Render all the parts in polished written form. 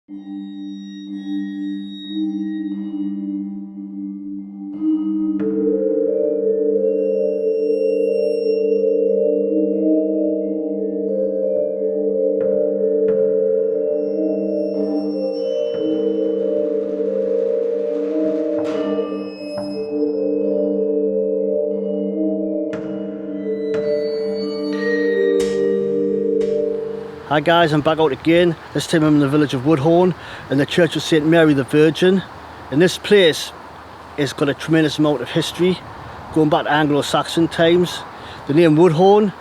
Hi guys, I'm back out again. This time I'm in the village of Woodhorn in the Church of St Mary the Virgin. And this place has got a tremendous amount of history going back to Anglo-Saxon times. The name Woodhorn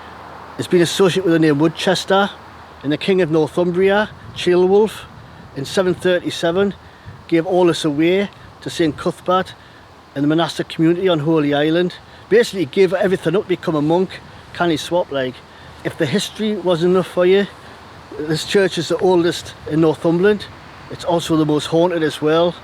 has been associated with the name Woodchester, and the King of Northumbria, Ceolwulf, in 737 gave all this away to St Cuthbert and the monastic community on Holy Island. Basically he gave everything up to become a monk, canny swap like. If the history wasn't enough for you, this church is the oldest in Northumberland. It's also the most haunted as well.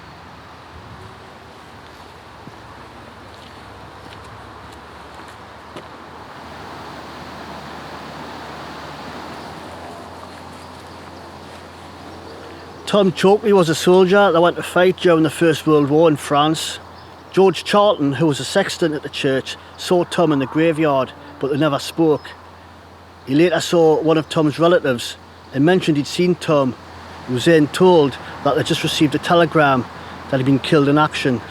Tom Chalkley was a soldier that went to fight during the First World War in France. George Charlton, who was a sexton at the church, saw Tom in the graveyard, but they never spoke. He later saw one of Tom's relatives and mentioned he'd seen Tom. He was then told that they just received a telegram that he'd been killed in action.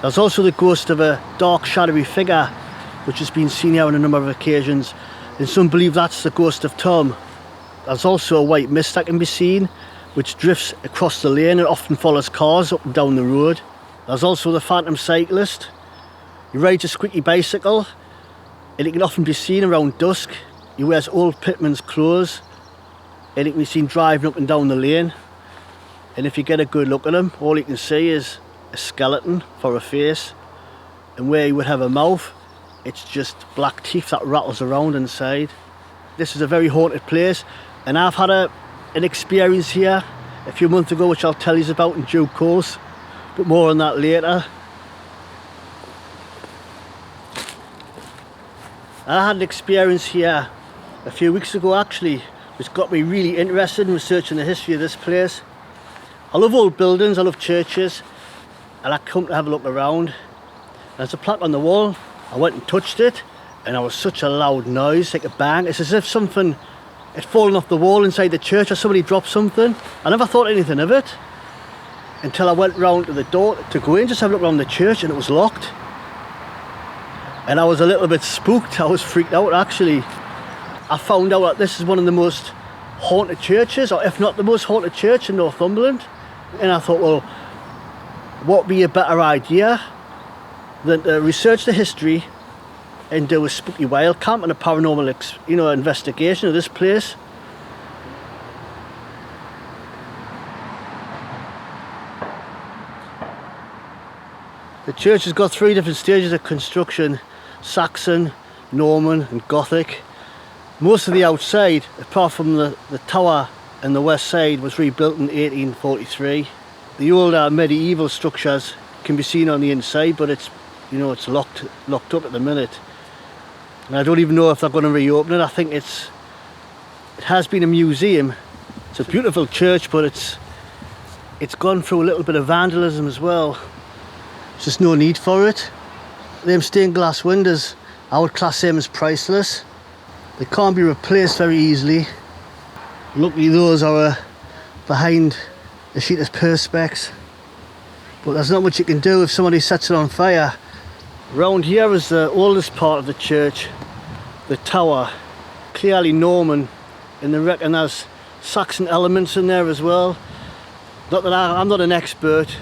There's also the ghost of a dark shadowy figure which has been seen here on a number of occasions, and some believe that's the ghost of Tom. There's also a white mist that can be seen which drifts across the lane and often follows cars up and down the road. There's also the phantom cyclist. He rides a squeaky bicycle and it can often be seen around dusk. He wears old pitman's clothes and it can be seen driving up and down the lane. And if you get a good look at him, all you can see is a skeleton for a face, and where he would have a mouth, it's just black teeth that rattles around inside. This is a very haunted place, and I've had an experience here a few months ago which I'll tell you about in due course, but more on that later. I had an experience here a few weeks ago actually, which got me really interested in researching the history of this place. I love old buildings, I love churches, and I come to have a look around. There's a plaque on the wall. I went and touched it, and there was such a loud noise, like a bang. It's as if something had fallen off the wall inside the church, or somebody dropped something. I never thought anything of it until I went round to the door to go in, just have a look around the church, and it was locked. And I was a little bit spooked. I was freaked out actually. I found out that this is one of the most haunted churches, or if not the most haunted church in Northumberland. And I thought, well, what would be a better idea than to research the history and do a spooky wild camp and a paranormal investigation of this place. The church has got 3 different stages of construction: Saxon, Norman and Gothic. Most of the outside, apart from the tower and the west side, was rebuilt in 1843. The older medieval structures can be seen on the inside, but it's locked up at the minute. And I don't even know if they're going to reopen it. I think it has been a museum. It's a beautiful church, but it's gone through a little bit of vandalism as well. There's just no need for it. Them stained glass windows, I would class them as priceless. They can't be replaced very easily. Luckily those are behind a sheet of perspex, but there's not much you can do if somebody sets it on fire. Round here is the oldest part of the church, the tower, clearly Norman, and they reckon there's Saxon elements in there as well. Not that I'm not an expert.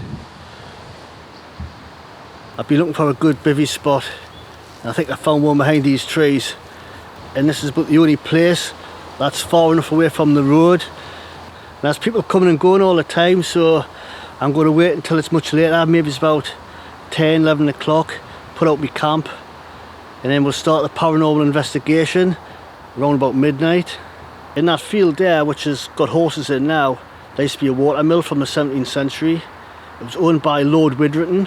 I've been looking for a good bivvy spot, and I think I found one behind these trees. And this is about the only place that's far enough away from the road. And there's people coming and going all the time, so I'm going to wait until it's much later. Maybe it's about 10, 11 o'clock, put out my camp, and then we'll start the paranormal investigation around about midnight. In that field there, which has got horses in now, there used to be a water mill from the 17th century. It was owned by Lord Widrington,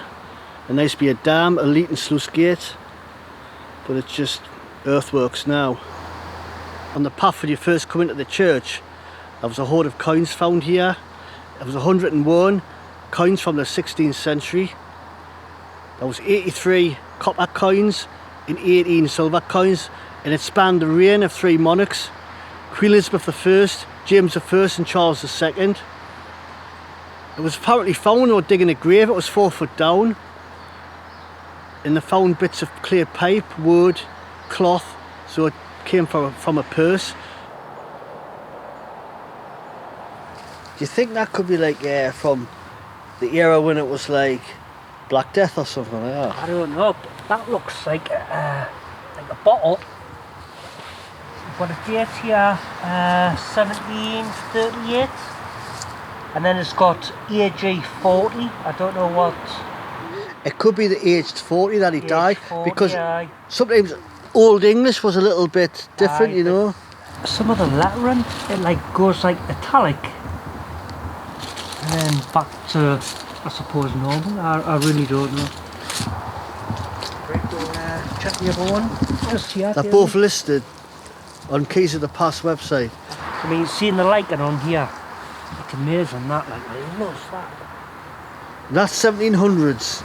and there used to be a dam, a leat and sluice gate, but it's just earthworks now. On the path when you first come into the church, there was a hoard of coins found here, There was 101 coins from the 16th century. There was 83 copper coins and 18 silver coins, and it spanned the reign of 3 monarchs, Queen Elizabeth I, James I and Charles II. It was apparently found when they were digging a grave. It was 4 foot down, and they found bits of clear pipe, wood, cloth, so it came from a purse. Do you think that could be like from the era when it was like Black Death or something like that? I don't know, but that looks like a bottle. We've got a date here, 1738, and then it's got AG 40. I don't know what. It could be the aged 40 that he died, 40, because aye. sometimes Old English was a little bit different, Aye, you know. Some of the lettering, it like goes like italic, and then back to, I suppose, normal. I really don't know. Right, go check the other one. Just here. They're both listed on Keys of the Past website. I mean, seeing the liking on here, it's amazing that, like, I love that. That's 1700s.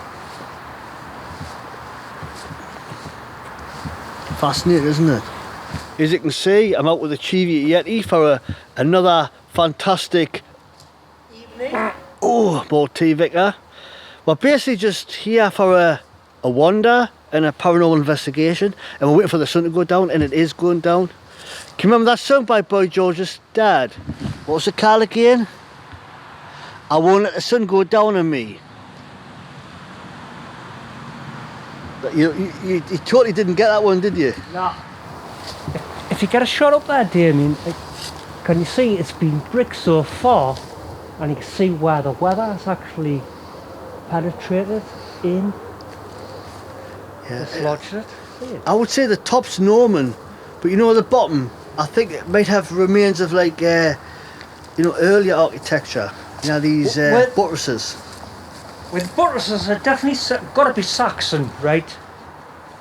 Fascinating, isn't it? As you can see, I'm out with the Chivy Yeti for another fantastic Evening. Oh, more tea, Vicar. We're basically just here for a wander and a paranormal investigation, and we're waiting for the sun to go down, and it is going down. Can you remember that song by Boy George's dad? What was it called again? I won't let the sun go down on me. You totally didn't get that one, did you? No. If you get a shot up there, Damien, can you see it's been bricked so far, and you can see where the weather has actually penetrated in. Yeah. Dislodged it. See? I would say the top's Norman, but you know the bottom, I think it might have remains of like, you know, earlier architecture. You know, these buttresses. With buttresses, they're definitely got to be Saxon, right?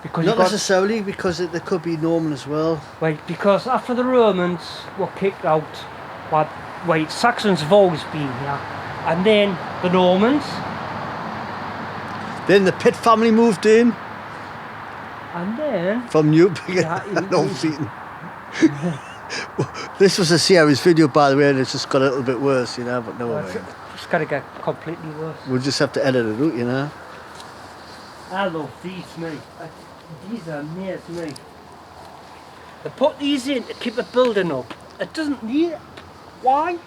Because not necessarily, because they could be Norman as well. Right, because after the Romans were kicked out, wait, Saxons have always been here, and then the Normans. Then the Pitt family moved in. And then from Newbigin, no Seaton. This was a series video, by the way, and it's just got a little bit worse, you know. But no way. It's got to get completely worse. We'll just have to edit it out, you know. I love these, mate. These are amazing, mate. They put these in to keep the building up. It doesn't need it. Why?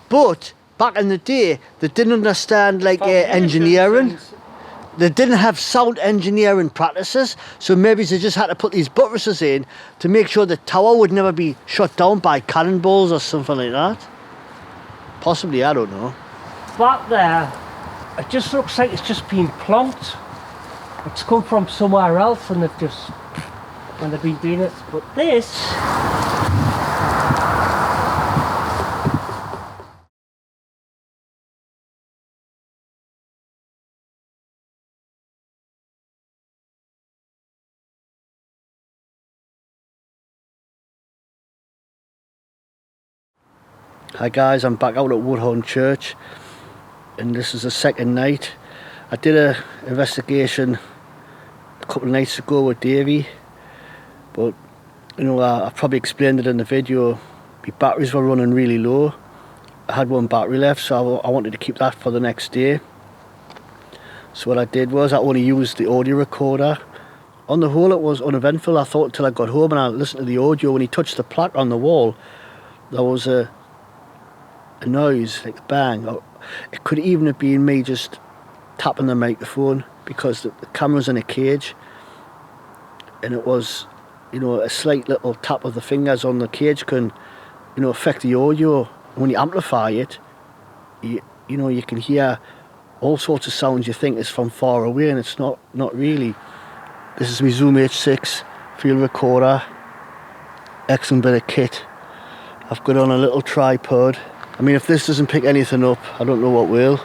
But back in the day, they didn't understand like engineering. They didn't have sound engineering practices, so maybe they just had to put these buttresses in to make sure the tower would never be shot down by cannonballs or something like that. Possibly, I don't know. Back there, it just looks like it's just been plonked. It's come from somewhere else, and they've just, when they've been doing it. But this, Hi guys, I'm back out at Woodhorn Church, and this is the second night. I did an investigation a couple of nights ago with Davey, but you know, I probably explained it in the video. My batteries were running really low. I had one battery left, so I wanted to keep that for the next day. So what I did was I only used the audio recorder. On the whole, it was uneventful, I thought, until I got home and I listened to the audio. When he touched the plaque on the wall, there was a noise, like a bang. It could even have been me just tapping the microphone, because the camera's in a cage, and it was, you know, a slight little tap of the fingers on the cage can, you know, affect the audio. When you amplify it, you know, you can hear all sorts of sounds you think is from far away, and it's not really. This is my Zoom H6 field recorder, excellent bit of kit. I've got on a little tripod. I mean, if this doesn't pick anything up, I don't know what will.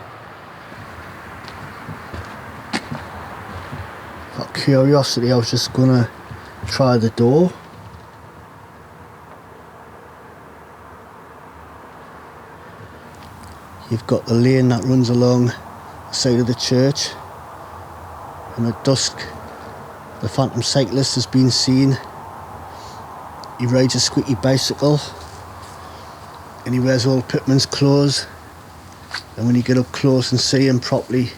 Out of curiosity, I was just gonna try the door. You've got the lane that runs along the side of the church, and at dusk the phantom cyclist has been seen. He rides a squeaky bicycle and he wears old Pitman's clothes, and when you get up close and see him properly,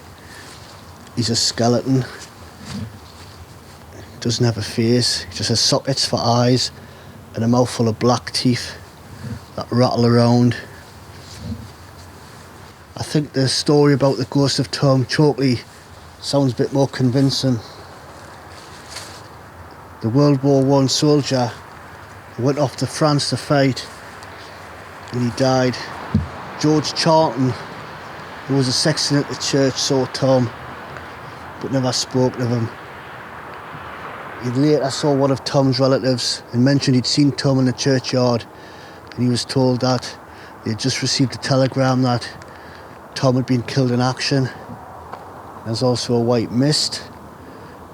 he's a skeleton. Doesn't have a face, he just has sockets for eyes and a mouthful of black teeth that rattle around. I think the story about the ghost of Tom Chokeley sounds a bit more convincing. The World War I soldier who went off to France to fight, and he died. George Charlton, who was a sexton at the church, saw Tom but never spoke to him. He later saw one of Tom's relatives and mentioned he'd seen Tom in the churchyard, and he was told that they had just received a telegram that Tom had been killed in action. There's also a white mist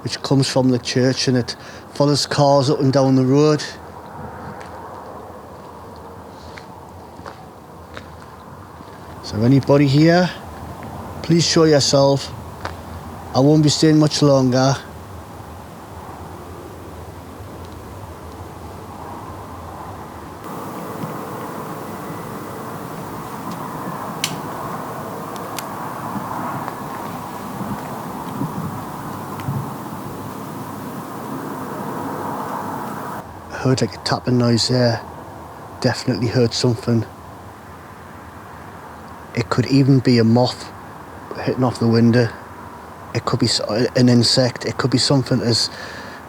which comes from the church and it follows cars up and down the road. So anybody here, please show yourself. I won't be staying much longer. I heard like a tapping noise there. Definitely heard something. It could even be a moth hitting off the window. It could be an insect. It could be something as,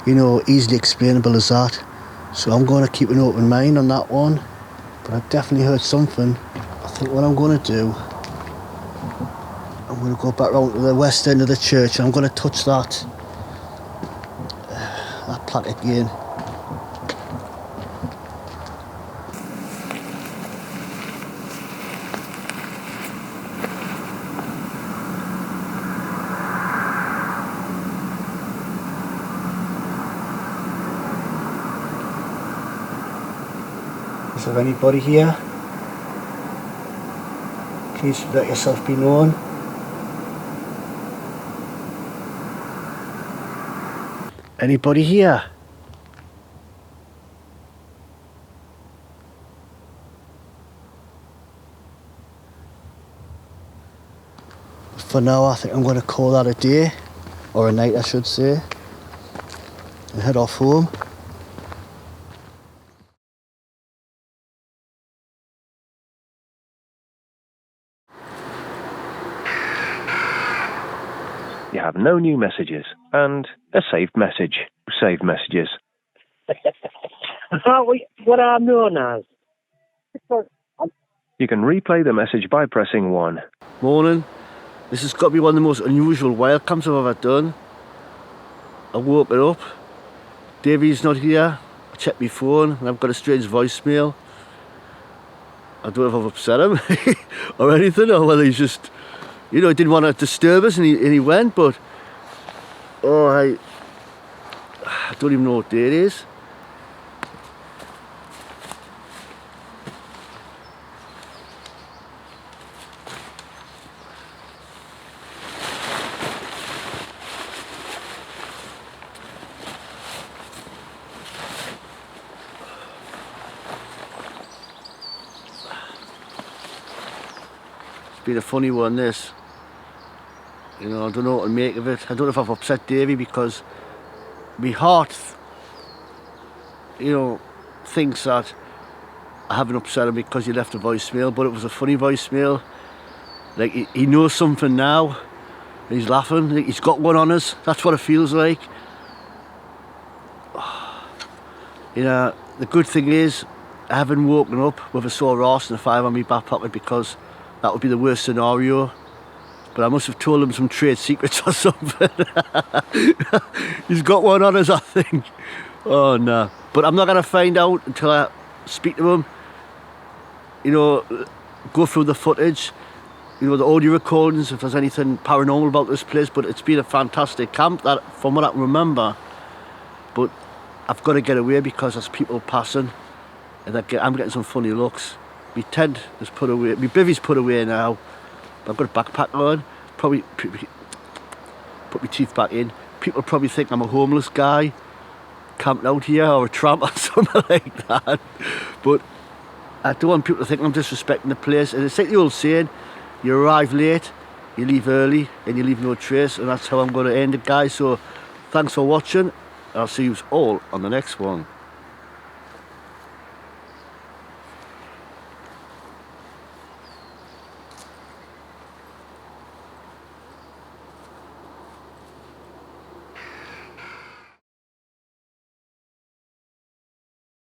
easily explainable as that. So I'm going to keep an open mind on that one. But I've definitely heard something. I think what I'm going to do, I'm going to go back round to the west end of the church and I'm going to touch that plaque again. Is there anybody here? Please let yourself be known. Anybody here? For now, I think I'm going to call that a day, or a night I should say, and head off home. You have no new messages and a saved message. Saved messages. What I'm known as. You can replay the message by pressing 1. Morning. This has got to be one of the most unusual wild camps I've ever done. I woke it up. Davey's not here. I checked my phone and I've got a strange voicemail. I don't know if I've upset him or anything, or whether he's just, he didn't want to disturb us and he went, but I don't even know what day it is. It's been a funny one, this. I don't know what to make of it. I don't know if I've upset Davey, because my heart, thinks that I haven't upset him because he left a voicemail, but it was a funny voicemail. Like, he knows something now. He's laughing. Like, he's got one on us. That's what it feels like. The good thing is, I haven't woken up with a sore arse and a 5 on my back pocket, because that would be the worst scenario. But I must have told him some trade secrets or something. He's got one on us, I think. Oh no. But I'm not going to find out until I speak to him. Go through the footage, the audio recordings, if there's anything paranormal about this place. But it's been a fantastic camp, that, from what I can remember. But I've got to get away, because there's people passing and I'm getting some funny looks. My tent is put away, my bivvy's put away now. I've got a backpack on, probably put my teeth back in. People probably think I'm a homeless guy camping out here, or a tramp or something like that. But I don't want people to think I'm disrespecting the place. And it's like the old saying, you arrive late, you leave early, and you leave no trace. And that's how I'm going to end it, guys. So thanks for watching. I'll see you all on the next one.